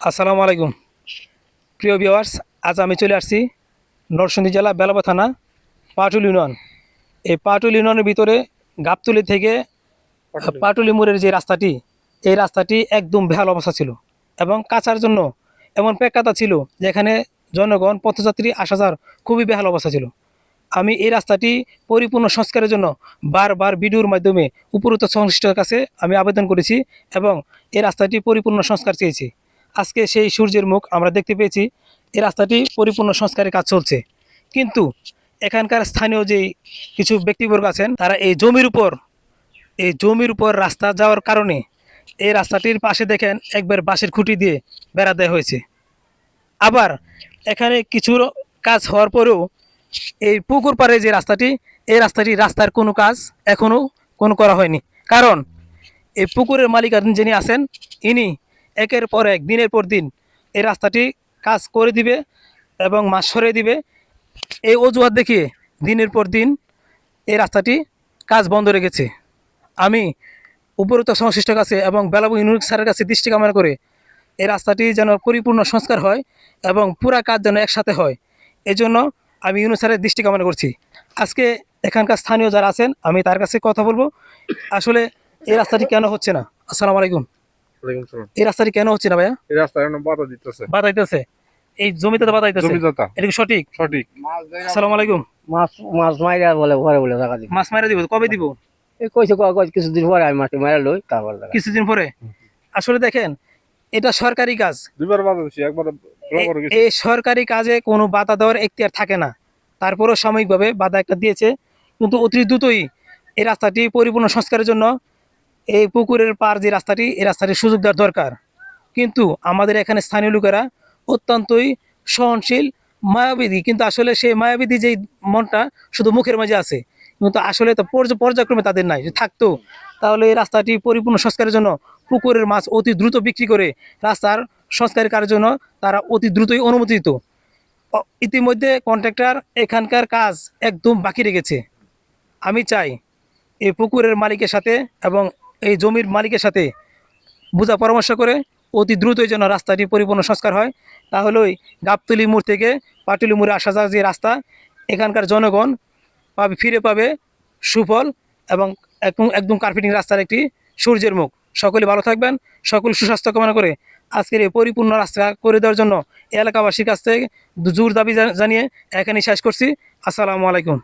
আসসালামু আলাইকুম প্রিয় ভিউয়ার্স, আজ আমি চলে আসছি নরসিংদী জেলা বেলাবা থানা পাটুল ইউনিয়ন। এই পাটুল ইউনিয়নের ভিতরে গাবতলী থেকে পাটুলি মোড়ের যে রাস্তাটি, এই রাস্তাটি একদম বেহাল অবস্থা ছিল এবং কাঁচার জন্য এমন প্রেক্ষাতা ছিল যেখানে জনগণ পথযাত্রী আসা যাওয়ার খুবই বেহাল অবস্থা ছিল। আমি এই রাস্তাটি পরিপূর্ণ সংস্কারের জন্য বারবার ভিডিওর মাধ্যমে উপরোক্ত সংশ্লিষ্টর কাছে আমি আবেদন করেছি এবং এই রাস্তাটি পরিপূর্ণ সংস্কার চেয়েছি। আজকে সেই সূর্যের মুখ আমরা দেখতে পেয়েছি। এই রাস্তাটি পরিপূর্ণ সংস্কারের কাজ চলছে, কিন্তু এখানকার স্থানীয় যেই কিছু ব্যক্তিবর্গ আছেন, তারা এই জমির উপর রাস্তা যাওয়ার কারণে এই রাস্তাটির পাশে দেখেন একবার বাঁশের খুঁটি দিয়ে বেড়া দেওয়া হয়েছে। আবার এখানে কিছু কাজ হওয়ার পরেও এই পুকুর পাড়ে যে রাস্তাটি, এই রাস্তার কোনো কাজ এখনও করা হয়নি। কারণ এই পুকুরের মালিকাধীন যিনি আছেন, ইনি একের পর এক দিনের পর দিন এই রাস্তাটি কাজ করে দিবে এবং মাছ সরিয়ে দিবে, এই অজুহাত দেখিয়ে দিনের পর দিন এই রাস্তাটি কাজ বন্ধ রেখেছে। আমি উপরোক্ত সংশ্লিষ্ট কাছে এবং বেলাবু ইউনিট স্যারের কাছে দৃষ্টি কামনা করে এই রাস্তাটি যেন পরিপূর্ণ সংস্কার হয় এবং পুরা কাজ যেন একসাথে হয়, এজন্য আমি ইউনিট স্যারের দৃষ্টি কামনা করছি। আজকে এখানকার স্থানীয় যারা আছেন, আমি তার কাছে কথা বলবো। আসলে এই রাস্তাটি কেন হচ্ছে না? আসসালামু আলাইকুম। এই রাস্তাটি কেন হচ্ছে না ভাইয়া? এই রাস্তায় বাধা দিতেছে। বাধা দিতেছে? এই জমিতে তো বাধা দিতেছে, এটা কি সঠিক? সঠিক। আসসালামু আলাইকুম। মাছ মাছ মাইরা বলে ঘরে বলে টাকা দিব। মাছ মারা দিব? কবে দিব? এই কইছে কিছুদিন পরে আমি মাটি মারা লই তারপর টাকা। কিছুদিন পরে? আসলে দেখেন, এটা সরকারি কাজ। দুইবার বাধা দিছি, একবার করে গেছি। এই সরকারি কাজে কোনো বাধা দেওয়ার এখতিয়ার থাকে না, তারপরেও সাময়িকভাবে বাধা একটা দিয়েছে। কিন্তু অতি দ্রুতই এই রাস্তাটি পরিপূর্ণ সংস্কারের জন্য এই পুকুরের পার যে রাস্তাটি, এই রাস্তাটির সুযোগ দেওয়ার দরকার। কিন্তু আমাদের এখানে স্থানীয় লোকেরা অত্যন্তই সহনশীল, মায়াবিধি, কিন্তু আসলে সেই মায়াবিধি যেই মনটা শুধু মুখের মাঝে আছে, কিন্তু আসলে তো পর্যায়ক্রমে তাদের নাই। যদি থাকতো তাহলে এই রাস্তাটি পরিপূর্ণ সংস্কারের জন্য পুকুরের মাছ অতি দ্রুত বিক্রি করে রাস্তার সংস্কারের কাজের জন্য তারা অতি দ্রুতই অনুমতি দিত। ইতিমধ্যে কন্ট্রাক্টর এখানকার কাজ একদম বাকি রেখেছে। আমি চাই এই পুকুরের মালিকের সাথে এবং এই জমির মালিকের সাথে বুঝা পরামর্শ করে অতি দ্রুতই যেন রাস্তাটি পরিপূর্ণ সংস্কার হয়। তাহলেই গাবতলী মোড় থেকে পাটুলি মোড়ে আসা যাওয়ার যে রাস্তা, এখানকার জনগণ ফিরে পাবে সুফল এবং একদম কার্পেটিং রাস্তার একটি সূর্যের মুখ। সকলে ভালো থাকবেন, সকল সুস্বাস্থ্য কামনা করে আজকের এই পরিপূর্ণ রাস্তা করে দেওয়ার জন্য এলাকাবাসীর কাছ থেকে জোর দাবি জানিয়ে এখানেই শেষ করছি। আসসালামু আলাইকুম।